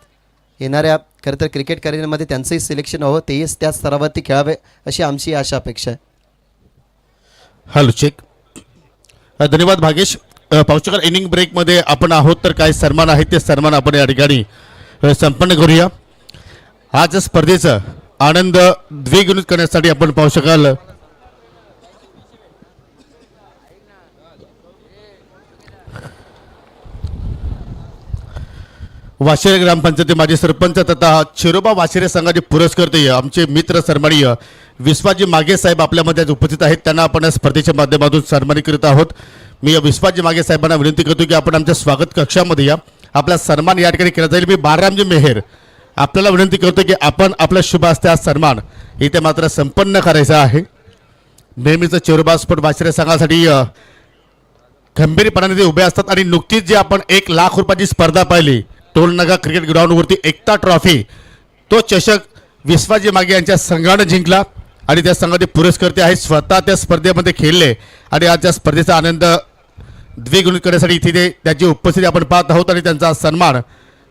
येणाऱ्या खरं तर क्रिकेट करिअरमध्ये त्यांचंही सिलेक्शन हवं, तेही त्या स्तरावरती खेळावे अशी आमची आशा अपेक्षा आहे. Hello check. धन्यवाद भागेश. पाहू शकाल इनिंग ब्रेकमध्ये आपण आहोत तर काही सन्मान आहेत ते सन्मान आपण या ठिकाणी संपन्न करूया. आज स्पर्धेचा आनंद द्विगुणित करण्यासाठी आपण पाहू शकाल वाशिरे ग्रामपंचायती माजी सरपंच तथा शिरोबा वाशिरे संघाचे पुरस्कर्ते आमचे मित्र सन्माननीय विश्वाजी मागे साहेब आपल्यामध्ये आज उपस्थित आहेत. त्यांना आपण या स्पर्धेच्या माध्यमातून सन्मानित करत आहोत. मी विश्वाजी मागे साहेबांना विनंती करतो की आपण आमच्या स्वागत कक्षामध्ये या. आपला सन्मान या ठिकाणी केला जाईल. मी बाळरामजी मेहर आपल्याला विनंती करतो की आपण आपल्या शुभ हस्ते हा सन्मान इथे मात्र संपन्न करायचा आहे. नेहमीच शिरोबा स्पोर्ट वाशिरे संघासाठी खंबीरपणाने ते उभे असतात आणि नुकतीच जी आपण 1 लाख रुपयाची स्पर्धा पाहिली टोलनागा क्रिकेट ग्राउंडवरती एकता ट्रॉफी, तो चषक विश्वाजी मागे यांच्या संघानं जिंकला आणि त्या संघाचे पुरस्कर्ते आहेत. स्वतः त्या स्पर्धेमध्ये खेळले आणि आज त्या स्पर्धेचा आनंद द्विगुणित करण्यासाठी इथे त्याची उपस्थिती आपण पाहत आहोत आणि त्यांचा सन्मान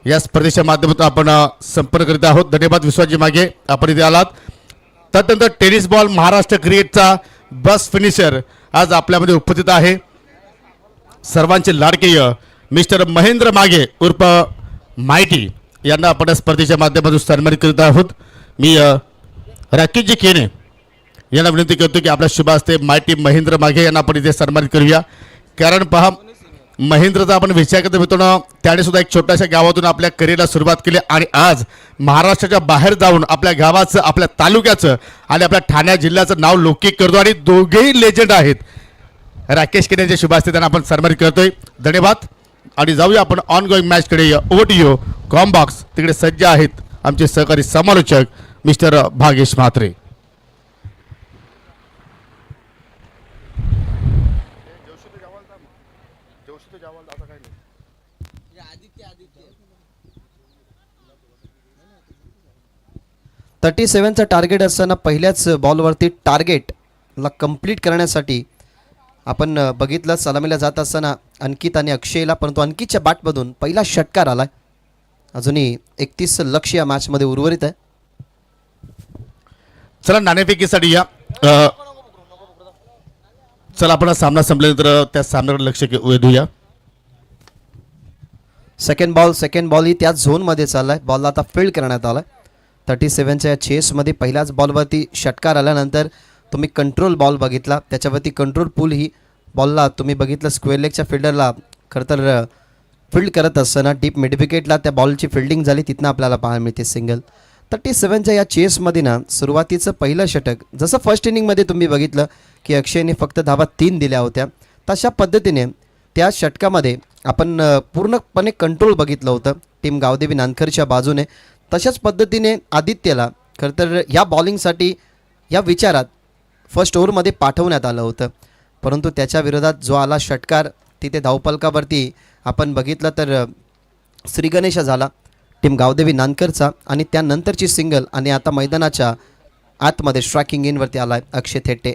या स्पर्धेच्या माध्यमातून आपण संपन्न करीत आहोत. धन्यवाद विश्वाजी मागे, आपण इथे आलात. त्यानंतर टेनिस बॉल महाराष्ट्र क्रिकेटचा बस फिनिशर आज आपल्यामध्ये उपस्थित आहे. सर्वांचे लाडके मिस्टर महेंद्र मागे उर्फ माइटी यांना आपण स्पर्धेच्या माध्यमातून सन्मानित करीत आहोत. मी राकेशजी केने यांना विनंती करतो की आपल्या शुभ हस्ते माइटी महेंद्र मागे यांना आपण इथे सन्मानित करूया. कारण पहा, महेंद्रचा आपण विचार करतो मित्रांनो, त्याने सुद्धा एक छोट्याशा गावातून आपल्या करिअरला सुरुवात केली आणि आज महाराष्ट्राच्या बाहेर जाऊन आपल्या गावाचं, आपल्या तालुक्याचं आणि आपल्या ठाणे जिल्ह्याचं नाव लौकिक करतो आणि दोघेही लेजंड आहेत. राकेश केने यांच्या शुभ हस्ते त्यांना आपण सन्मानित करतोय. धन्यवाद. आणि जाऊया आपण ऑन गोईंग मॅचकडे. ओटीओ कॉम्बॉक्स तिकडे सज्ज आहेत आमचे सहकारी समालोचक मिस्टर भागेश म्हात्रे. चा टार्गेट असताना पहिल्याच बॉलवरती टार्गेटला कंप्लीट करण्यासाठी आपण बघितलं सलामीला जात असताना अंकित आणि अक्षयला, परंतु अंकितच्या बॅटमधून पहिला षटकार आला. अजूनही 31 लक्ष या मॅचमध्ये उर्वरित आहे. चला नाणेफेकीसाठी या. चला आपण सामना संपल्यानंतर त्या सामन्याकडे लक्ष वेधूया. सेकंड बॉल ही त्याच झोनमध्ये चाललाय. बॉलला आता फील्ड करण्यात आला. 37च्या या चेसमध्ये पहिल्याच बॉलवरती षटकार आल्यानंतर तुम्ही कंट्रोल बॉल बघितला, त्याच्यावरती कंट्रोल पूल ही बॉलला तुम्ही बघितलं स्क्वेअर लेगच्या फिल्डरला खरं तर फील्ड करत असताना डीप मिड विकेटला त्या बॉलची फिल्डिंग झाली, तिथनं आपल्याला पाहायला मिळते सिंगल. 37च्या या चेसमध्ये ना सुरुवातीचं पहिलं षटक जसं फर्स्ट इनिंगमध्ये तुम्ही बघितलं की अक्षयने फक्त धावा 3 दिल्या होत्या, तशा पद्धतीने त्या षटकामध्ये आपण पूर्णपणे कंट्रोल बघितलं होतं टीम गावदेवी नानखरच्या बाजूने. तशाच पद्धतीने आदित्यला खरं तर ह्या बॉलिंगसाठी या विचारात फर्स्ट ओव्हरमध्ये पाठवण्यात आलं होतं, परंतु त्याच्या विरोधात जो आला षटकार तिथे धावफलकावरती आपण बघितलं तर श्रीगणेशा झाला टीम गावदेवी नानकरचा आणि त्यानंतरची सिंगल आणि आता मैदानाच्या आतमध्ये स्ट्रायकिंग इनवरती आला अक्षय थेटे.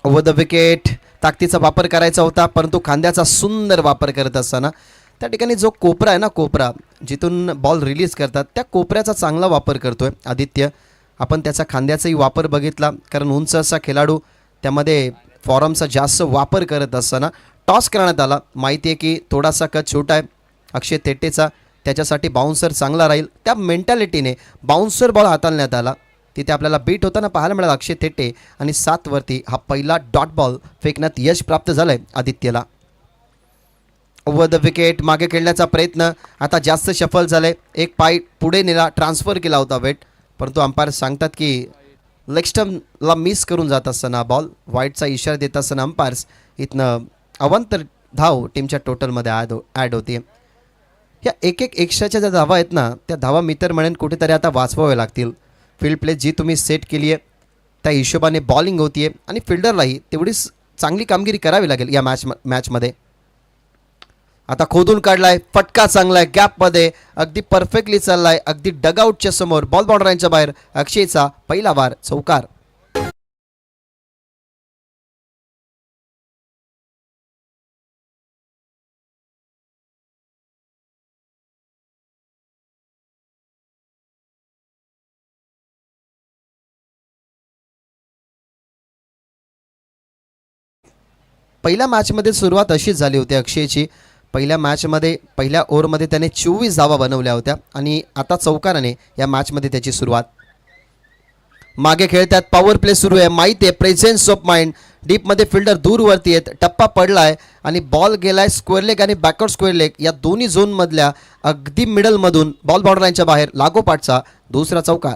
ओव्हर द विकेट ताकदीचा वापर करायचा होता, परंतु खांद्याचा सुंदर वापर करत असताना त्या ठिकाणी जो कोपरा आहे ना, कोपरा जिथून बॉल रिलीज करतात त्या कोपऱ्याचा चांगला वापर करतोय आदित्य. आपण त्याचा खांद्याचाही वापर बघितला, कारण उंच असा खेळाडू त्यामध्ये फॉरमचा जास्त वापर करत असताना टॉस करण्यात आला. माहिती आहे की थोडासा कट छोटा आहे अक्षय थेटेचा, त्याच्यासाठी बाउन्सर चांगला राहील. त्या मेंटॅलिटीने बाउन्सर बॉल हाताळण्यात आला. तिथे आपल्याला बीट होताना पाहायला मिळाला अक्षय थेटे आणि 7 वरती हा पहिला डॉट बॉल फेकण्यात यश प्राप्त झालंय आदित्यला. ओव्हर द विकेट मागे खेळण्याचा प्रयत्न आता जास्त सफल झाले. एक पाय पुढे नेला, ट्रान्सफर केला होता वेट, परंतु अंपायर सांगतात की लेग स्टंपला मिस करून जात असताना बॉल वाईटचा इशारा देत असताना अंपायर्स इथनं अवांतर धाव टीमच्या टोटलमध्ये ॲड होते. या एक एक्स्ट्राच्या ज्या धावा आहेत ना, त्या धावा मित्र म्हणून कुठेतरी आता वाचवाव्या लागतील, फील्ड प्ले जी तुम्ही सेट केली आहे त्या हिशोबाने बॉलिंग होती आहे आणि फिल्डरलाही तेवढीच चांगली कामगिरी करावी लागेल या मॅचमध्ये. आता खोदून काढलाय, फटका चांगला आहे गॅपमध्ये, अगदी परफेक्टली चाललाय, अगदी डगआउटच्या समोर, बॉल बाउंड्राईनच्या बाहेर. अक्षयचा पहिला वार चौकार. पहिल्या मॅचमध्ये सुरुवात अशीच झाली होती अक्षयची. पहिल्या मॅचमध्ये पहिल्या ओव्हरमध्ये त्याने 24 धावा बनवल्या होत्या आणि आता चौकाराने या मॅचमध्ये त्याची सुरुवात. मागे खेळतात, पॉवर प्ले सुरू आहे, माहिती आहे, प्रेझेन्स ऑफ माइंड. डीपमध्ये फिल्डर दूरवरती आहेत, टप्पा पडलाय आणि बॉल गेलाय स्क्वेअर लेग आणि बॅकवर्ड स्क्वेअर लेग या दोन्ही झोनमधल्या अगदी मिडलमधून बॉल बाउंड्राईनच्या बाहेर. लागोपाठचा दुसरा चौकार.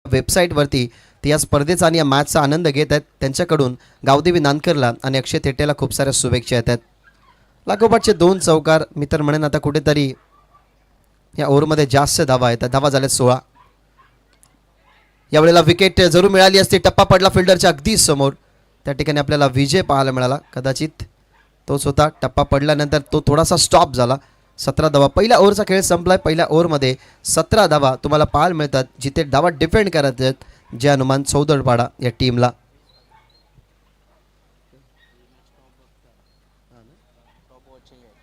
वेबसाईटवरती ते या स्पर्धेचा आणि या मॅचचा आनंद घेत आहेत. त्यांच्याकडून गावदेवी नानकरला आणि अक्षय थेटेला खूप साऱ्या शुभेच्छा येतात. लागोपाठचे 2 चौकार. मी तर म्हणेन आता कुठेतरी या ओव्हरमध्ये जास्त धावा आहेत. धावा झाल्या 16. यावेळेला विकेट जरूर मिळाली असती, टप्पा पडला फिल्डरच्या अगदी समोर. त्या ठिकाणी आपल्याला विजय पाहायला मिळाला, कदाचित तोच होता. टप्पा पडल्यानंतर तो थोडासा स्टॉप झाला. 17 धावा. पहिल्या ओव्हरचा खेळ संपलाय. पहिल्या ओव्हरमध्ये 17 धावा तुम्हाला पाहायला मिळतात, जिथे धावा डिफेंड करत आहेत जे हनुमान चौदडपाडा या टीमला.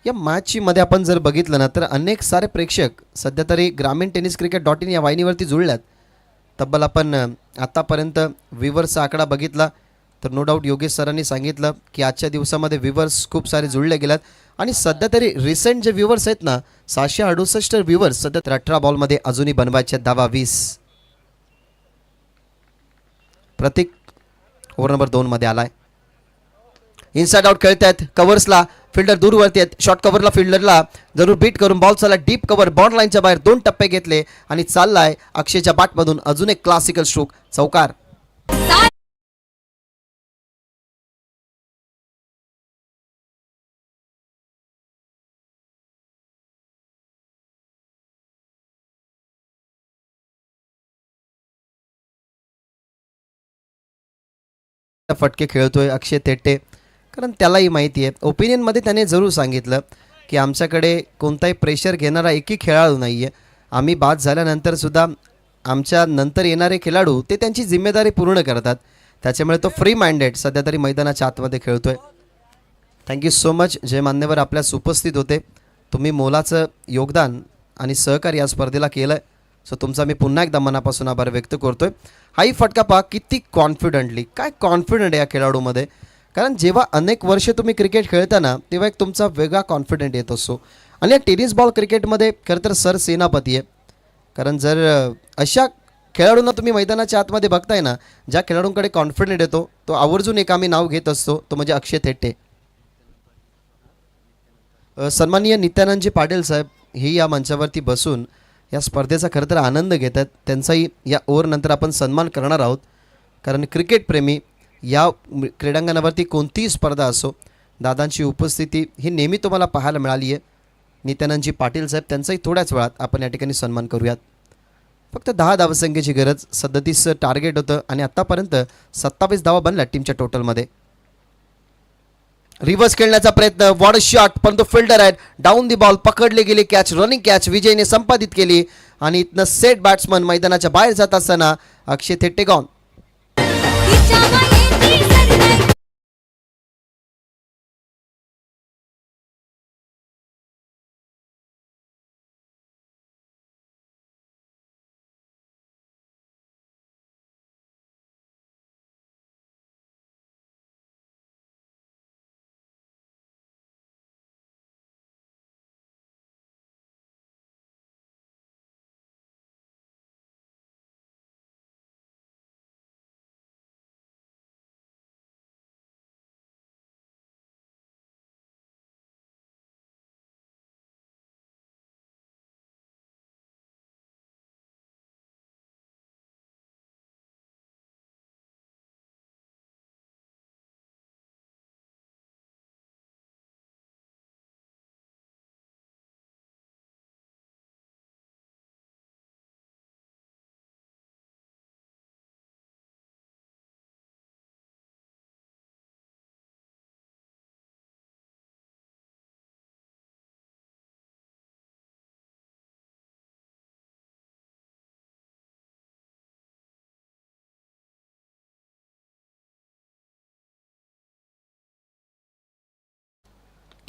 या मॅचची मध्ये आपण जर बघितलं ना तर अनेक सारे प्रेक्षक सध्या तरी ग्रामीण टेनिस क्रिकेट .in या वाहिनीवरती जुळल्यात. तब्बल आपण आतापर्यंत व्ह्यूवर्सचा आकडा बघितला तर नो डाऊट योगेश सरांनी सांगितलं की आजच्या दिवसामध्ये व्ह्यूवर्स खूप सारे जुळले गेल्यात आणि सध्या तरी रिसेंट जे व्ह्यूवर्स आहेत ना 668 व्ह्यूवर्स सध्या तर 18 बॉलमध्ये अजूनही बनवायचे धावा 20. प्रतीक ओव्हर नंबर 2 मध्ये आलाय. इनसाइड आउट खेळतायत, कव्हर्सला फिल्डर दूरवरती आहेत, शॉर्ट कव्हरला फिल्डरला जरूर बीट करून बॉल चालला डीप कव्हर, बॉन्ड लाईनच्या बाहेर 2 टप्पे घेतले आणि चाललाय अक्षयच्या बॅटमधून अजून एक क्लासिकल स्ट्रोक चौकार. फटके खेळतोय अक्षय थेटे, कारण त्यालाही माहिती आहे. ओपिनियनमध्ये त्याने जरूर सांगितलं की आमच्याकडे कोणताही प्रेशर घेणारा एकही खेळाडू नाही आहे. आम्ही बाद झाल्यानंतर सुद्धा आमच्या नंतर येणारे खेळाडू ते त्यांची जिम्मेदारी पूर्ण करतात. त्याच्यामुळे तो फ्री माइंडेड सध्या तरी मैदानाच्या आतमध्ये खेळतोय. थँक्यू सो मच जे मान्यवर आपल्यास उपस्थित होते. तुम्ही मोलाचं योगदान आणि सहकार्य या स्पर्धेला केलं आहे, सो तुमचा मी पुन्हा एकदा मनापासून आभार व्यक्त करतोय. हाही फटका पहा किती कॉन्फिडंटली, काय कॉन्फिडंट आहे या खेळाडूमध्ये. कारण जेव्हा अनेक वर्षे तुम्ही क्रिकेट खेळताना तेव्हा एक तुमचा वेगळा कॉन्फिडंट येत असतो. आणि या टेनिस बॉल क्रिकेटमध्ये खरं तर सर सेनापती आहे. कारण जर अशा खेळाडूंना तुम्ही मैदानाच्या आतमध्ये बघताय ना, ज्या खेळाडूंकडे कॉन्फिडंट येतो तो आवर्जून एक आम्ही नाव घेत असतो, तो म्हणजे अक्षय थेटे. सन्माननीय नित्यानंदजी पाटील साहेब हे या मंचावरती बसून या स्पर्धेचा खरं तर आनंद घेतात. त्यांचाही या ओव्हरनंतर आपण सन्मान करणार आहोत. कारण क्रिकेटप्रेमी या क्रीडांगणावरती कोणतीही स्पर्धा असो, दादांची उपस्थिती ही नेहमी तुम्हाला पाहायला मिळाली आहे. नित्यानंदजी पाटील साहेब त्यांचाही थोड्याच वेळात आपण या ठिकाणी सन्मान करूयात. फक्त 10 धावसंख्येची गरज, 37 टार्गेट होतं आणि आत्तापर्यंत 27 धावा बनल्या टीमच्या टोटलमध्ये. रिव्हर्स खेळण्याचा प्रयत्न, वॉड शॉट, पण तो फिल्डर आहे डाऊन दी बॉल, पकडले गेले कॅच, रनिंग कॅच विजयने संपादित केली आणि इथनं सेट बॅट्समन मैदानाच्या बाहेर जात असताना अक्षय थेटे गॉन.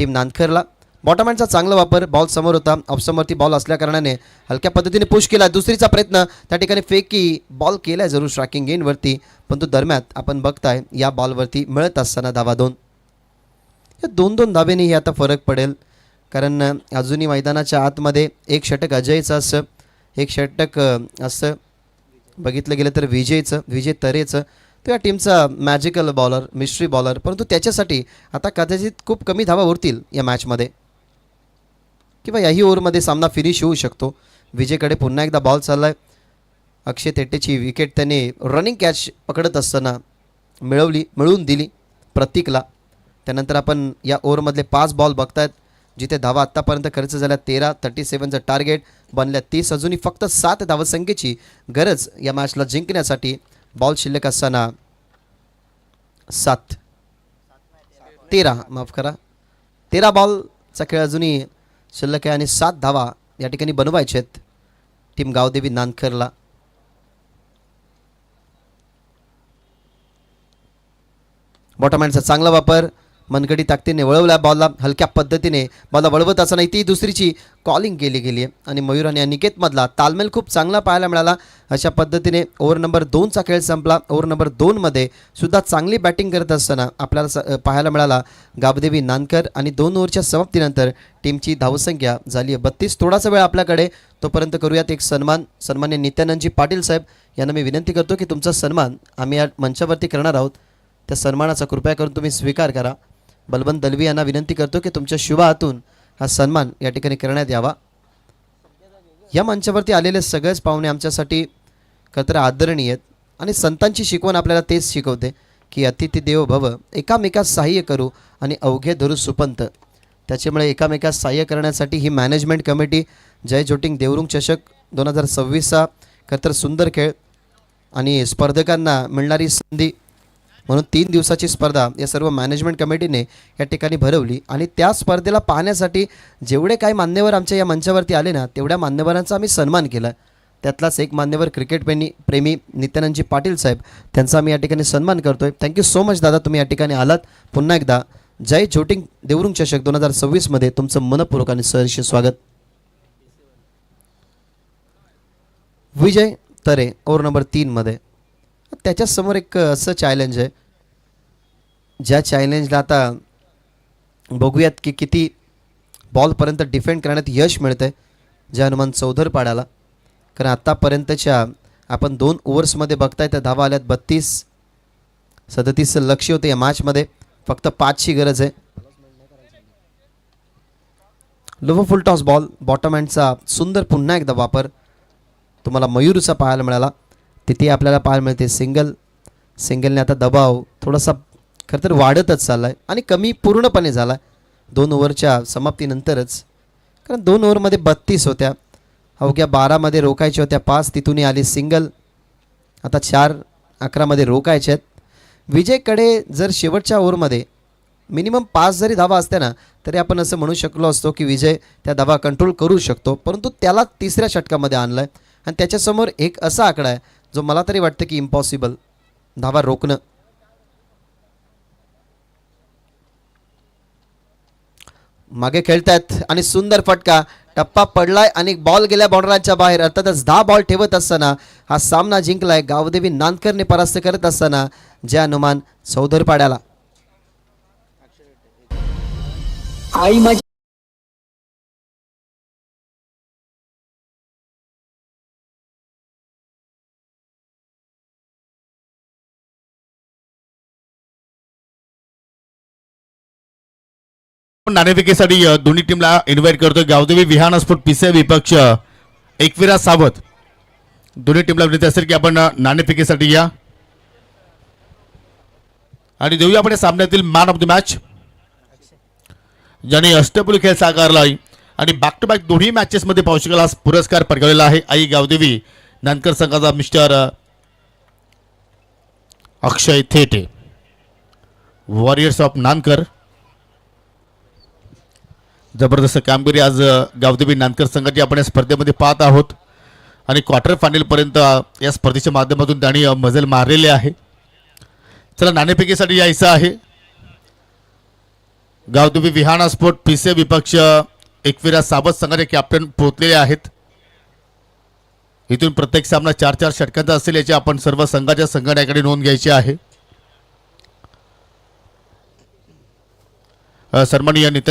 टीम नानखरला. बॉटमहँडचा चांगला वापर, बॉल समोर होता, ऑफसमवरती बॉल असल्याकारणाने हलक्या पद्धतीने पुश केला. दुसरीचा प्रयत्न त्या ठिकाणी फेकी बॉल केला जरूर स्ट्रायकिंग एंडवरती, परंतु दरम्यान आपण बघताय या बॉलवरती मिळत असताना धावा 2. या 2-2 धावेने ही आता फरक पडेल, कारण अजूनही मैदानाच्या आतमध्ये एक षटक अजयचं असं, एक षटक असं बघितलं गेलं तर विजय तरेचं, तो या टीमचा मॅजिकल बॉलर, मिस्ट्री बॉलर. परंतु त्याच्यासाठी आता कदाचित खूप कमी धावा उरतील या मॅचमध्ये, किंवा याही ओव्हरमध्ये सामना फिनिश होऊ शकतो. विजयकडे पुन्हा एकदा बॉल चालला आहे. अक्षय तेटेची विकेट त्याने रनिंग कॅच पकडत असताना मिळवून दिली प्रतीकला. त्यानंतर आपण या ओव्हरमधले 5 बॉल बघतायत, जिथे धावा आत्तापर्यंत खर्च झाल्या 13. 37चं टार्गेट बनल्या 30. अजूनही फक्त 7 धावसंख्येची गरज या मॅचला जिंकण्यासाठी. बॉल शिल्लक असताना 13 बॉलचा खेळ अजूनही शिल्लक आहे आणि 7 धावा या ठिकाणी बनवायचे आहेत टीम गावदेवी नानखरला. बॉटमहँडचा चांगला वापर, मनगडी ताकदीने वळवला बॉलला, हलक्या पद्धतीने बॉलला वळवत असताना ती दुसरीची कॉलिंग केली गेली आहे आणि मयूर आणि अनिकेतमधला तालमेल खूप चांगला पाहायला मिळाला. अशा पद्धतीने ओव्हर नंबर 2चा खेळ संपला. ओव्हर नंबर 2मध्ये सुद्धा चांगली बॅटिंग करत असताना आपल्याला पाहायला मिळाला गावदेवी नानकर. आणि 2 ओव्हरच्या समाप्तीनंतर टीमची धावसंख्या झाली आहे 32. थोडासा वेळ आपल्याकडे, तोपर्यंत करूयात एक सन्मान्य नित्यानंदजी पाटील साहेब यांना मी विनंती करतो की तुमचा सन्मान आम्ही या मंचावरती करणार आहोत, त्या सन्मानाचा कृपया करून तुम्ही स्वीकार करा. बलवंत दलवी यांना विनंती करतो की तुमच्या शुभ हातून हा सन्मान या ठिकाणी करण्यात यावा. या मंचावरती आलेले सगळेच पाहुणे आमच्यासाठी खरंतर आदरणीय आहेत आणि संतांची शिकवण आपल्याला तेच शिकवते की अतिथी देवो भव, एकामेकास सहाय्य करू आणि अवघे धरू सुपंत. त्याच्यामुळे एकामेकास सहाय्य करण्यासाठी ही मॅनेजमेंट कमिटी जय जोटिंग देवरुंग चषक 2026चा खरंतर सुंदर खेळ आणि स्पर्धकांना मिळणारी संधी म्हणून 3 दिवसाची स्पर्धा या सर्व मॅनेजमेंट कमिटीने या ठिकाणी भरवली. आणि त्या स्पर्धेला पाहण्यासाठी जेवढे काही मान्यवर आमच्या या मंचावरती आले ना, तेवढ्या मान्यवरांचा आम्ही सन्मान केला. त्यातलाच एक मान्यवर क्रिकेट प्रेमी नित्यानंदजी पाटील साहेब, त्यांचा आम्ही या ठिकाणी सन्मान करतोय. थँक्यू सो मच दादा, तुम्ही या ठिकाणी आलात. पुन्हा एकदा जय जोटिंग देवरुंग चषक 2026मध्ये तुमचं मनपूर्वक आणि सहर्ष स्वागत. विजय तरे ओव्हर नंबर 3मध्ये. त्याच्यासमोर एक असं चॅलेंज आहे, ज्या चॅलेंजला आता बघूयात की किती बॉलपर्यंत डिफेंड करण्यात यश मिळतं आहे जय हनुमान चौधरपाड्याला. कारण आत्तापर्यंतच्या आपण 2 ओव्हर्समध्ये बघताय तर धावा आल्यात 32. 37चं लक्ष होतं या मॅचमध्ये, फक्त 5ची गरज आहे. Lower full toss ball, bottom हँडचा सुंदर पुन्हा एकदा वापर तुम्हाला मयूरचा पाहायला मिळाला. तिथे आपल्याला पाहायला मिळते सिंगलने आता दबाव थोडासा खरं तर वाढतच चालला आहे आणि कमी पूर्णपणे झाला 2 ओव्हरच्या समाप्तीनंतरच. कारण 2 ओव्हरमध्ये 32 होत्या, अवघ्या 12मध्ये रोखायच्या होत्या, 5 तिथूनही आली सिंगल. आता 4-11मध्ये रोखायच्या आहेत. विजयकडे जर शेवटच्या ओव्हरमध्ये मिनिमम 5 जरी धावा असत्या ना, तरी आपण असं म्हणू शकलो असतो की विजय त्या धावा कंट्रोल करू शकतो. परंतु त्याला 3ऱ्या षटकामध्ये आणलं आहे आणि त्याच्यासमोर एक असा आकडा आहे जो मला तरी वाटतं की इम्पॉसिबल, धावा रोखणं. मागे खेळतायत आणि सुंदर फटका, टप्पा पडलाय आणि बॉल गेल्या बाउंड्रीच्या बाहेर. अर्थातच 10 बॉल ठेवत असताना हा सामना जिंकलाय गावदेवी नानकरने परास्त करत असताना जय हनुमान चौधरपाड्याला. आई माझी नाणेफेकीसाठी दोन्ही टीमला इन्व्हाइट करतोय. गावदेवी विहान स्पोर्ट पीसीआय विपक्ष एकविरा सावत. दोन्ही टीमला विनंती असेल की आपण नाणेफेकीसाठी या आणि देऊया आपण सामन्यातील मॅन ऑफ द मॅच, ज्याने अष्टपैलू खेळ साकारला आहे आणि बॅक टू बॅक दोन्ही मॅचेसमध्ये पावशिकाला पुरस्कार पटकावलेला आहे. आई गावदेवी नानकर संघाचा mister Akshay Thete, warriors of Nankar. जबरदस्त कामगिरी आज गावदेवी नानकर संघाची आपण या स्पर्धेमध्ये पाहत आहोत आणि क्वार्टर फायनलपर्यंत या स्पर्धेच्या माध्यमातून त्यांनी मजल मारलेले आहे. चला नाणेफेकीसाठी यायचं आहे. गावदेवी विहाना स्पोर्ट पिसे विपक्ष एकविरा सावत संघाचे कॅप्टन पोहोचलेले आहेत. इथून प्रत्येक सामना 4-4 षटकांचा असेल याची आपण सर्व संघाच्या संघटनेकडे नोंद घ्यायची आहे. सन्माननीय नितीन